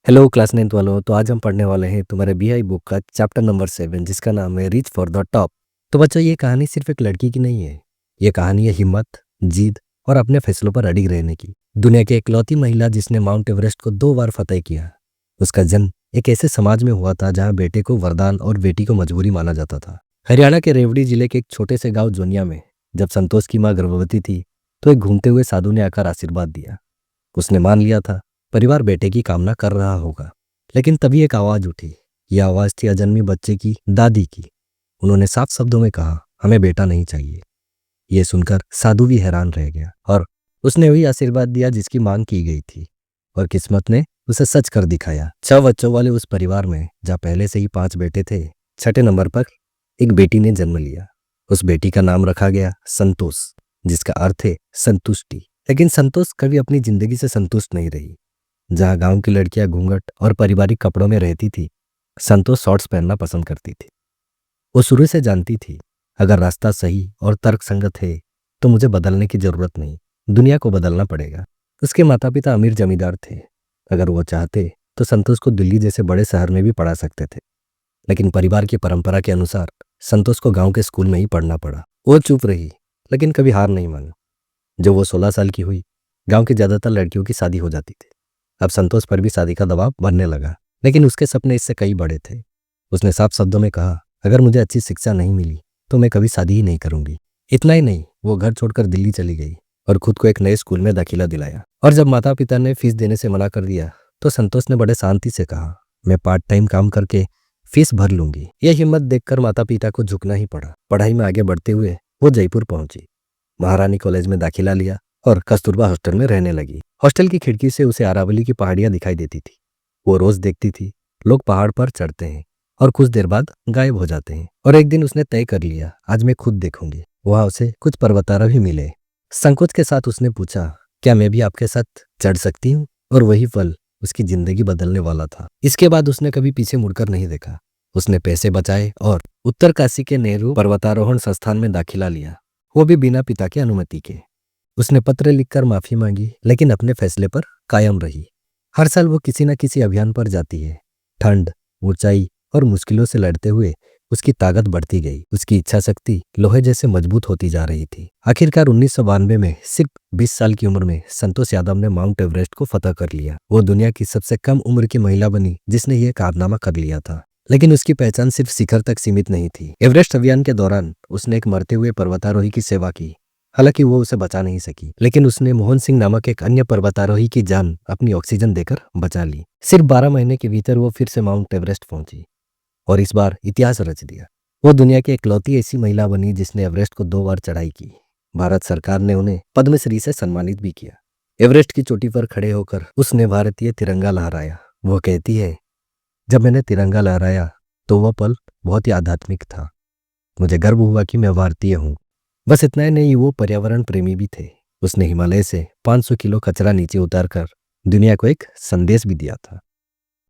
Hello class 9th वालों। तो आज हम पढ़ने वाले हैं तुम्हारे बीआई बुक का चैप्टर नंबर 7 जिसका नाम है रीच फॉर द टॉप। तो बच्चों, ये कहानी सिर्फ एक लड़की की नहीं है। ये कहानी है हिम्मत, जीत और अपने फैसलों पर अड़िग रहने की। दुनिया की इकलौती महिला जिसने माउंट एवरेस्ट को 2 बार फतेह किया। उसका जन्म एक ऐसे समाज में हुआ था जहाँ बेटे को वरदान और बेटी को मजबूरी माना जाता था। हरियाणा के रेवड़ी जिले के एक छोटे से गाँव जोनिया में जब संतोष की माँ गर्भवती थी तो एक घूमते हुए साधु ने आकर आशीर्वाद दिया। उसने मान लिया था परिवार बेटे की कामना कर रहा होगा। लेकिन तभी एक आवाज उठी। यह आवाज थी अजन्मी बच्चे की दादी की। उन्होंने साफ शब्दों में कहा, हमें बेटा नहीं चाहिए। यह सुनकर साधु भी हैरान रह गया और उसने वही आशीर्वाद दिया जिसकी मांग की गई थी। और किस्मत ने उसे सच कर दिखाया। 6 बच्चों वाले उस परिवार में जहाँ पहले से ही 5 बेटे थे, छठे नंबर पर एक बेटी ने जन्म लिया। उस बेटी का नाम रखा गया संतोष, जिसका अर्थ है संतुष्टि। लेकिन संतोष कभी अपनी जिंदगी से संतुष्ट नहीं रही। जहाँ गांव की लड़कियां घूंघट और पारिवारिक कपड़ों में रहती थी, संतोष शॉर्ट्स पहनना पसंद करती थी। वो शुरू से जानती थी, अगर रास्ता सही और तर्कसंगत है तो मुझे बदलने की जरूरत नहीं, दुनिया को बदलना पड़ेगा। उसके माता पिता अमीर जमींदार थे। अगर वो चाहते तो संतोष को दिल्ली जैसे बड़े शहर में भी पढ़ा सकते थे। लेकिन परिवार की परंपरा के अनुसार संतोष को गांव के स्कूल में ही पढ़ना पड़ा। वो चुप रही, लेकिन कभी हार नहीं मानी। जब वो 16 साल की हुई, गांव की ज्यादातर लड़कियों की शादी हो जाती थी। अब संतोष पर भी शादी का दबाव बनने लगा, लेकिन उसके सपने इससे कई बड़े थे। उसने साफ शब्दों में कहा, अगर मुझे अच्छी शिक्षा नहीं मिली तो मैं कभी शादी ही नहीं करूंगी। इतना ही नहीं, वो घर छोड़कर दिल्ली चली गई और खुद को एक नए स्कूल में दाखिला दिलाया। और जब माता पिता ने फीस देने से मना कर दिया तो संतोष ने बड़े शांति से कहा, मैं पार्ट टाइम काम करके फीस भर लूंगी। यह हिम्मत देखकर माता पिता को झुकना ही पड़ा। पढ़ाई में आगे बढ़ते हुए वो जयपुर पहुंची, महारानी कॉलेज में दाखिला लिया और कस्तूरबा हॉस्टल में रहने लगी। हॉस्टल की खिड़की से उसे अरावली की पहाड़ियां दिखाई देती थी। वो रोज देखती थी, लोग पहाड़ पर चढ़ते हैं और कुछ देर बाद गायब हो जाते हैं। और एक दिन उसने तय कर लिया, आज मैं खुद देखूंगी। वहां उसे कुछ पर्वतारोही मिले। संकोच के साथ उसने पूछा, क्या मैं भी आपके साथ चढ़ सकती हूँ? और वही पल उसकी जिंदगी बदलने वाला था। इसके बाद उसने कभी पीछे मुड़कर नहीं देखा। उसने पैसे बचाए और उत्तरकाशी के नेहरू पर्वतारोहण संस्थान में दाखिला लिया, वो भी बिना पिता की अनुमति के। उसने पत्र लिखकर माफी मांगी, लेकिन अपने फैसले पर कायम रही। हर साल वो किसी न किसी अभियान पर जाती है। ठंड, ऊंचाई और मुश्किलों से लड़ते हुए उसकी ताकत बढ़ती गई। उसकी इच्छा शक्ति लोहे जैसे मजबूत होती जा रही थी। आखिरकार 1992 में सिर्फ 20 साल की उम्र में संतोष यादव ने माउंट एवरेस्ट को फतह कर लिया। वो दुनिया की सबसे कम उम्र की महिला बनी जिसने यह कारनामा कर लिया था। लेकिन उसकी पहचान सिर्फ शिखर तक सीमित नहीं थी। एवरेस्ट अभियान के दौरान उसने एक मरते हुए पर्वतारोही की सेवा की। हालांकि वो उसे बचा नहीं सकी, लेकिन उसने मोहन सिंह नामक एक अन्य पर्वतारोही की जान अपनी ऑक्सीजन देकर बचा ली। सिर्फ 12 महीने के भीतर वो फिर से माउंट एवरेस्ट पहुंची और इस बार इतिहास रच दिया। वो दुनिया की इकलौती ऐसी महिला बनी जिसने एवरेस्ट को 2 बार चढ़ाई की। भारत सरकार ने उन्हें पद्मश्री से सम्मानित भी किया। एवरेस्ट की चोटी पर खड़े होकर उसने भारतीय तिरंगा लहराया। वो कहती है, जब मैंने तिरंगा लहराया तो वह पल बहुत ही आध्यात्मिक था। मुझे गर्व हुआ कि मैं भारतीय हूँ। बस इतना ही नहीं, वो पर्यावरण प्रेमी भी थे। उसने हिमालय से 500 किलो कचरा नीचे उतारकर दुनिया को एक संदेश भी दिया था।